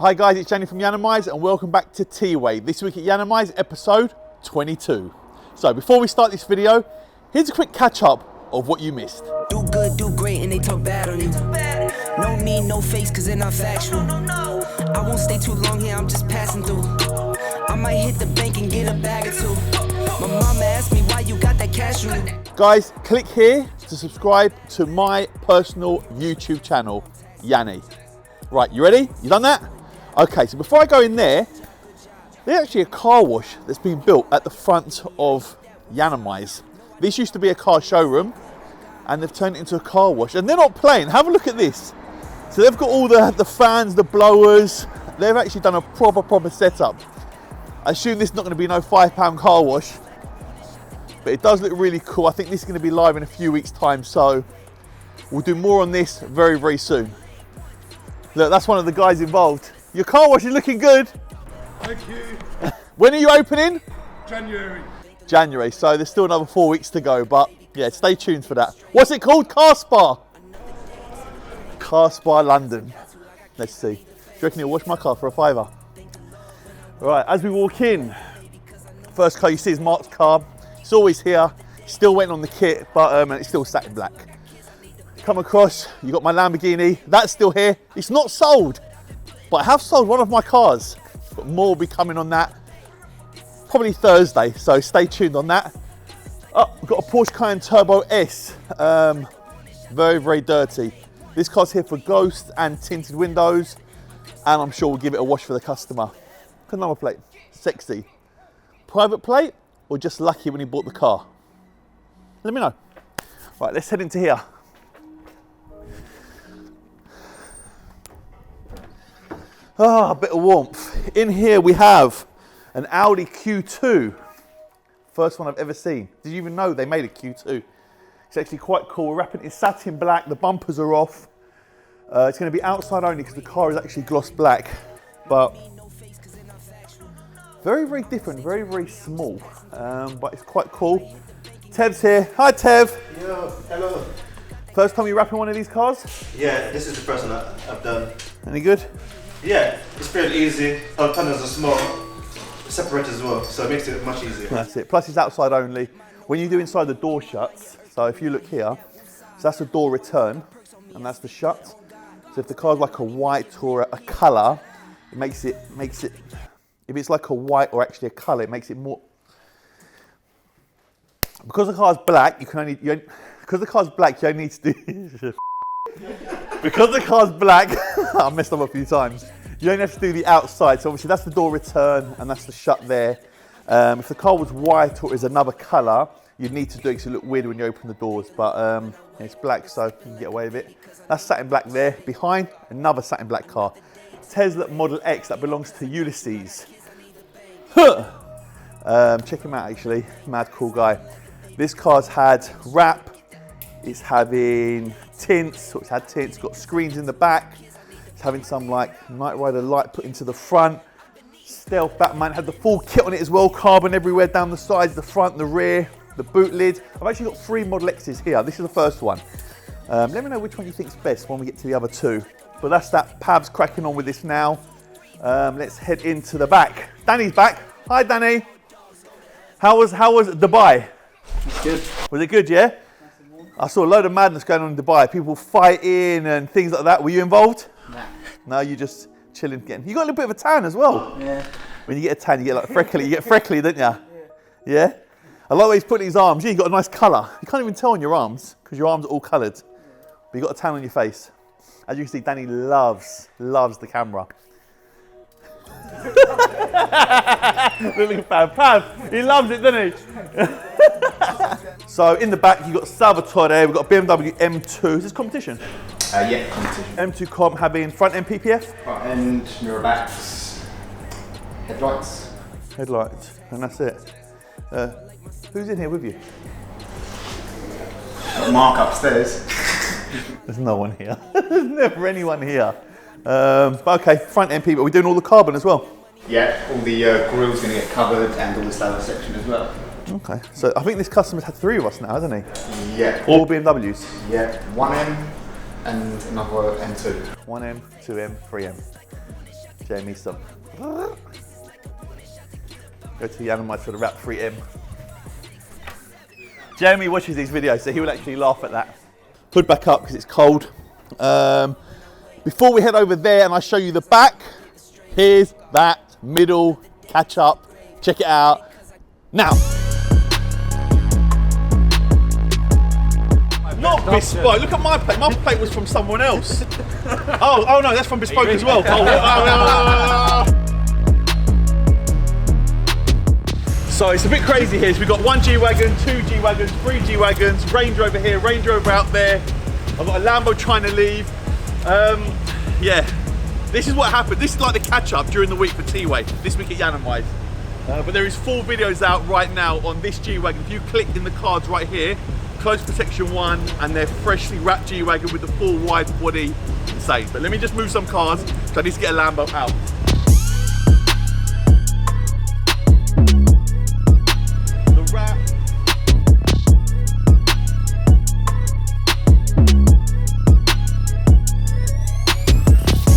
Hi guys, it's Yianni from Yiannimize and welcome back to TWAY. This week at Yiannimize, episode 22. So before we start this video, here's a quick catch up of what you missed. Do good, do great, and they talk bad on you. No need, no face, cause they're not factual. I won't stay too long here, I'm just passing through. I might hit the bank and get a bag or two. My mama asked me why you got that cash on you. Guys, click here to subscribe to my personal YouTube channel, Yianni. Right, you ready? You done that? Okay, so before I go in there, there's actually a car wash that's been built at the front of Yiannimize. This used to be a car showroom and they've turned it into a car wash, and they're not playing. Have a look at this. So they've got all the fans, the blowers. They've actually done a proper setup. I assume this is not going to be no £5 car wash, but it does look really cool. I think this is going to be live in a few weeks time, so we'll do more on this very soon. Look, that's one of the guys involved. Your car wash is looking good. Thank you. When are you opening? January. So there's still another 4 weeks to go, but yeah, stay tuned for that. What's it called? Car Spa. Car Spa London. Let's see. Do you reckon he'll wash my car for a £5? Right, as we walk in, first car you see is Mark's car. It's always here. Still waiting on the kit, but it's still satin black. Come across, you got my Lamborghini. That's still here. It's not sold, but I have sold one of my cars. But more will be coming on that probably Thursday, so stay tuned on that. Oh, we've got a Porsche Cayenne Turbo S. Very dirty. This car's here for ghost and tinted windows, and I'm sure we'll give it a wash for the customer. Look at the number plate. Sexy. Private plate or just lucky when he bought the car? Let me know. Right, let's head into here. Ah, a bit of warmth. In here we have an Audi Q2. First one I've ever seen. Did you even know they made a Q2? It's actually quite cool. We're wrapping it in satin black. The bumpers are off. It's going to be outside only because the car is actually gloss black. But very different, very small. But it's quite cool. Tev's here. Hi Tev. Yo, hello. First time you're wrapping one of these cars? Yeah, this is the first one I've done. Any good? Yeah, it's fairly easy. Our tunnels are small, separate as well, so it makes it much easier. That's it. Plus it's outside only. When you do inside, the door shuts. So if you look here, so that's the door return, and that's the shut. So if the car's like a white or a colour, it makes it. If it's like a white or actually a colour, it makes it more. Because the car's black, because the car's black, you only need to do. Because the car's black, I messed up a few times. You only have to do the outside. So obviously that's the door return and that's the shut there. If the car was white or is another colour, you'd need to do it because it look weird when you open the doors. But it's black, so you can get away with it. That's satin black there. Behind, another satin black car. Tesla Model X that belongs to Ulisses. Check him out actually, mad cool guy. This car's had wrap. It's having tints, so it's had tints, got screens in the back. It's having some like Knight Rider light put into the front. Stealth Batman had the full kit on it as well, carbon everywhere down the sides, the front, the rear, the boot lid. I've actually got 3 Model X's here. This is the first one. Let me know which one you think's best when we get to the other 2. But that's that. Pab's cracking on with this now. Let's head into the back. Danny's back. Hi Danny. How was Dubai? It's good. Was it good, yeah? I saw a load of madness going on in Dubai. People fighting and things like that. Were you involved? Nah. No, you just chilling, getting. You got a little bit of a tan as well. Yeah. When you get a tan, you get like freckly. You get freckly, don't you? Yeah. I like the way he's putting his arms. Yeah, you got a nice colour. You can't even tell on your arms because your arms are all coloured. But you got a tan on your face. As you can see, Danny loves the camera. Look at Pab. He loves it, doesn't he? So in the back, you've got Salvatore. We've got BMW M2. Is this competition? Yeah, competition. M2 Comp having front end PPF? Front end, mirror backs, headlights. Headlights, and that's it. Who's in here with you? Got Mark upstairs. There's no one here. There's never anyone here. But okay, front end people. Are we doing all the carbon as well? Yeah, all the grill's going to get covered and all the saddle section as well. Okay, so I think this customer's had 3 of us now, hasn't he? Yeah. All BMWs? Yeah, 1M and another M2. 1M, 2M, 3M. Jamie some. Go to Yiannimize for the Rap 3M. Jeremy watches these videos, so he will actually laugh at that. Hood back up because it's cold. Before we head over there and I show you the back, here's that middle catch up. Check it out now. Not bespoke. Look at my plate. My plate was from someone else. Oh no, that's from bespoke as well. So it's a bit crazy here. So we've got 1 G-Wagon, 2 G-Wagons, 3 G-Wagons, Range Rover here, Range Rover out there. I've got a Lambo trying to leave. Yeah, this is what happened. This is like the catch-up during the week for TWAY, this week at Yiannimize. But there is 4 videos out right now on this G-Wagon. If you click in the cards right here, close protection 1 and their freshly wrapped G-Wagon with the full wide body, insane. But let me just move some cars, because I need to get a Lambo out. The wrap.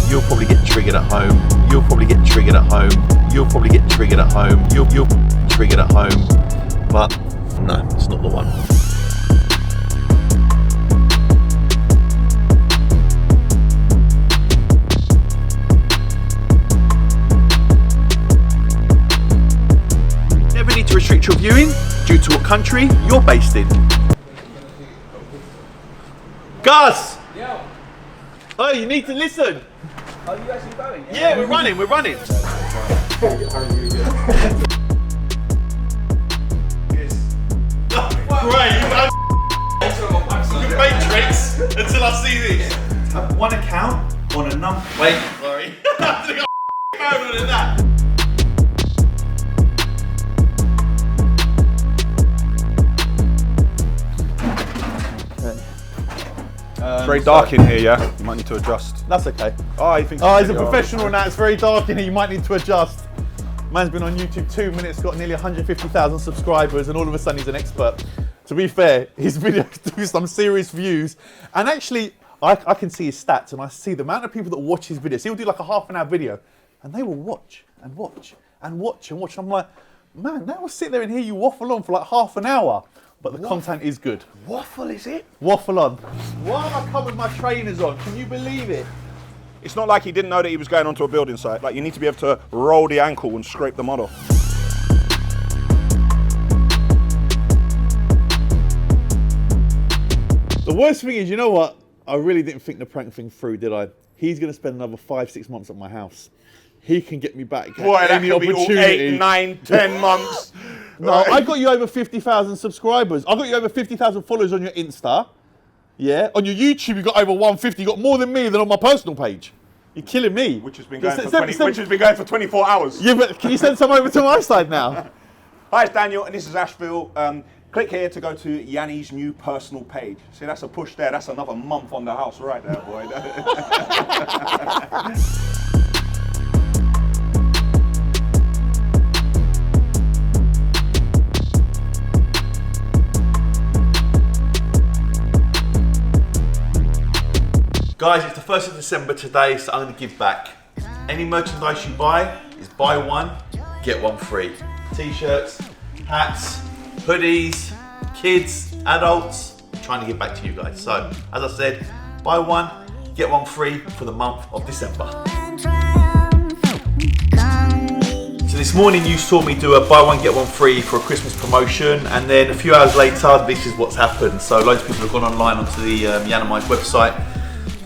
You'll probably get triggered at home. You'll probably get triggered at home. You'll probably get triggered at home. You'll triggered at home. But no, it's not the one. Never need to restrict your viewing due to what country you're based in. Gus! Yo. Oh, you need to listen. Are you actually going? Yeah, we're running. Great, Matrix until I see this. Have one account on a number. Wait, sorry. I got more than that. It's very dark in here, yeah? You might need to adjust. That's okay. Oh, you think? Oh, he's a professional now. It's very dark in here. You might need to adjust. Man's been on YouTube 2 minutes, got nearly 150,000 subscribers, and all of a sudden he's an expert. To be fair, his videos do some serious views. And actually, I can see his stats, and I see the amount of people that watch his videos. He'll do like a half-an-hour video, and they will watch and watch and watch and watch. I'm like, man, they will sit there and hear you waffle on for like half an hour. But the content is good. Waffle, is it? Waffle on. Why have I come with my trainers on? Can you believe it? It's not like he didn't know that he was going onto a building site. Like, you need to be able to roll the ankle and scrape the mud off. The worst thing is, you know what? I really didn't think the prank thing through, did I? He's going to spend another 5-6 months at my house. He can get me back at any opportunity. 8, 9, 10 months. No, I got you over 50,000 subscribers. I got you over 50,000 followers on your Insta. Yeah. On your YouTube, you got over 150. You got more than me than on my personal page. You're killing me. Which has been going for 24 hours. Yeah, but can you send some over to my side now? Hi, it's Daniel, and this is Asheville. Click here to go to Yianni's new personal page. See, that's a push there. That's another month on the house right there, boy. Guys, it's the 1st of December today, so I'm going to give back. Any merchandise you buy is buy one, get one free. T-shirts, hats, hoodies, kids, adults, I'm trying to give back to you guys. So, as I said, buy one, get one free for the month of December. So this morning you saw me do a buy one, get one free for a Christmas promotion, and then a few hours later, this is what's happened. So loads of people have gone online onto the Yiannimize website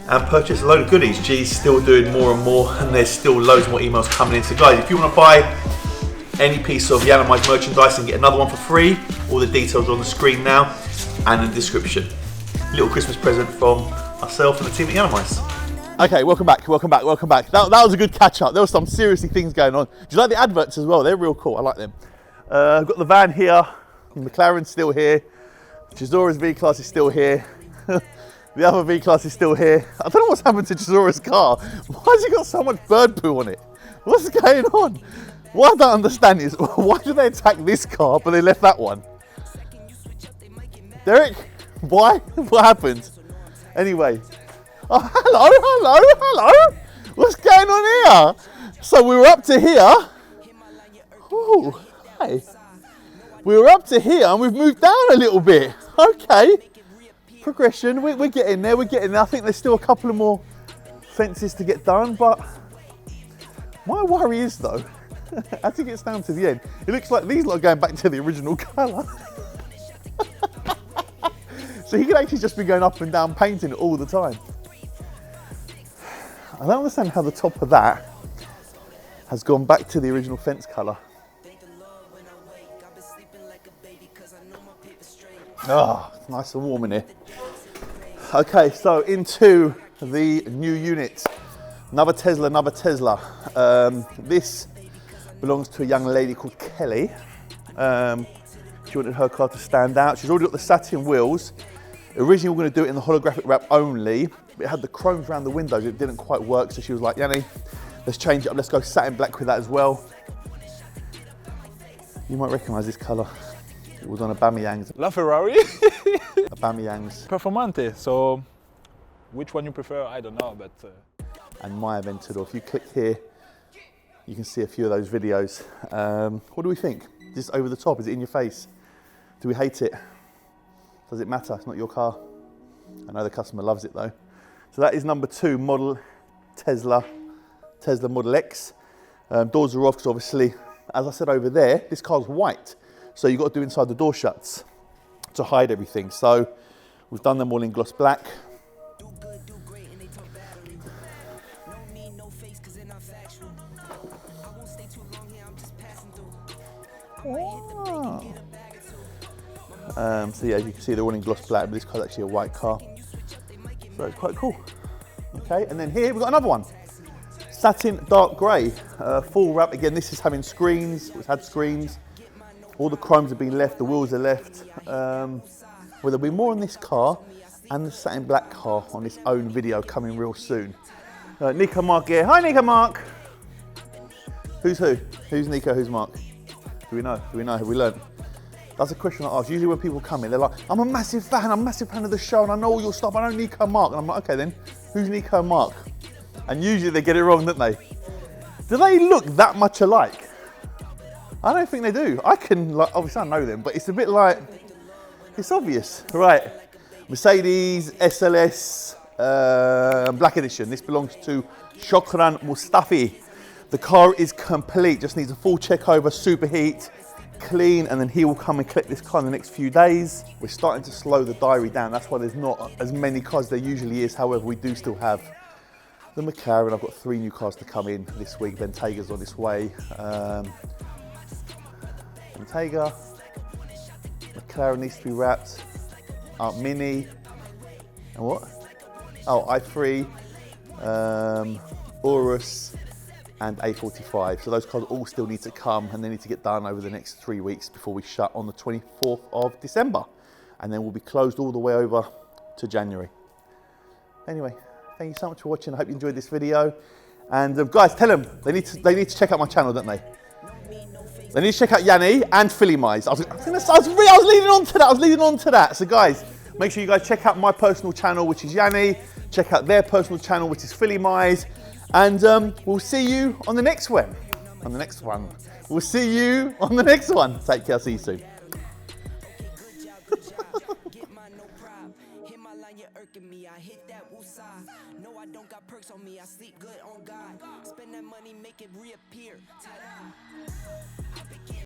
and purchased a load of goodies. G's still doing more and more, and there's still loads more emails coming in. So guys, if you want to buy any piece of Yiannimize merchandise and get another one for free, all the details are on the screen now and in the description. Little Christmas present from myself and the team at Yiannimize. Okay, welcome back. That was a good catch up. There were some seriously things going on. Do you like the adverts as well? They're real cool, I like them. I've got the van here, McLaren's still here, Chisora's V-Class is still here. The other V-Class is still here. I don't know what's happened to Chisora's car. Why has he got so much bird poo on it? What's going on? What I don't understand is, why do they attack this car but they left that one? Derek, why? What happened? Anyway. Oh, hello. What's going on here? So we were up to here. Ooh, hey. We were up to here and we've moved down a little bit. Okay. Progression, we're getting there, we're getting there. I think there's still a couple of more fences to get done, but my worry is though, as it gets down to the end, it looks like these lot are going back to the original colour. So he could actually just be going up and down painting it all the time. I don't understand how the top of that has gone back to the original fence colour. Oh, it's nice and warm in here. Okay, so into the new unit. Another Tesla, another Tesla. This belongs to a young lady called Kelly. She wanted her car to stand out. She's already got the satin wheels. Originally we were going to do it in the holographic wrap only, but it had the chromes around the windows. It didn't quite work, so she was like, Yianni, let's change it up. Let's go satin black with that as well. You might recognise this colour. It was on a Bamiyang's. La Ferrari. A Bamiyang's. Performante. So, which one you prefer? I don't know, but. And my Aventador. If you click here, you can see a few of those videos. What do we think? Just over the top? Is it in your face? Do we hate it? Does it matter? It's not your car. I know the customer loves it though. So that is number 2 model Tesla Model X. Doors are off because obviously, as I said over there, this car's white. So you've got to do inside the door shuts to hide everything. So we've done them all in gloss black. So yeah, as you can see, they're all in gloss black, but this car's actually a white car. So it's quite cool. Okay, and then here we've got another one. Satin dark grey, full wrap. Again, this is having screens, it's had screens. All the chromes have been left, the wheels are left. Well, there'll be more on this car and the satin black car on its own video coming real soon. Nico Mark here. Hi Nico Mark. Who's who? Who's Nico, who's Mark? Do we know? Do we know? Have we learnt? That's a question I ask. Usually when people come in, they're like, I'm a massive fan of the show and I know all your stuff, I know Nico Mark. And I'm like, okay then, who's Nico Mark? And usually they get it wrong, don't they? Do they look that much alike? I don't think they do. I can, like, obviously I know them, but it's a bit like, it's obvious. Right, Mercedes SLS Black Edition. This belongs to Shokran Mustafi. The car is complete, just needs a full check over, superheat, clean, and then he will come and collect this car in the next few days. We're starting to slow the diary down. That's why there's not as many cars there usually is. However, we do still have the McLaren. I've got 3 new cars to come in this week. Bentega's on its way. Bentayga, McLaren needs to be wrapped. Mini, and what? Oh, i3, Urus, and A45. So those cars all still need to come and they need to get done over the next 3 weeks before we shut on the 24th of December. And then we'll be closed all the way over to January. Anyway, thank you so much for watching. I hope you enjoyed this video. And guys, tell them they need to check out my channel, don't they? They need to check out Yianni and Yiannimize. I was leading on to that. So guys, make sure you guys check out my personal channel, which is Yianni. Check out their personal channel, which is Yiannimize. And we'll see you on the next one. We'll see you on the next one. Take care, see you soon. No, I don't got perks on me. I sleep good on God. Spend that money, make it reappear. Ta-da.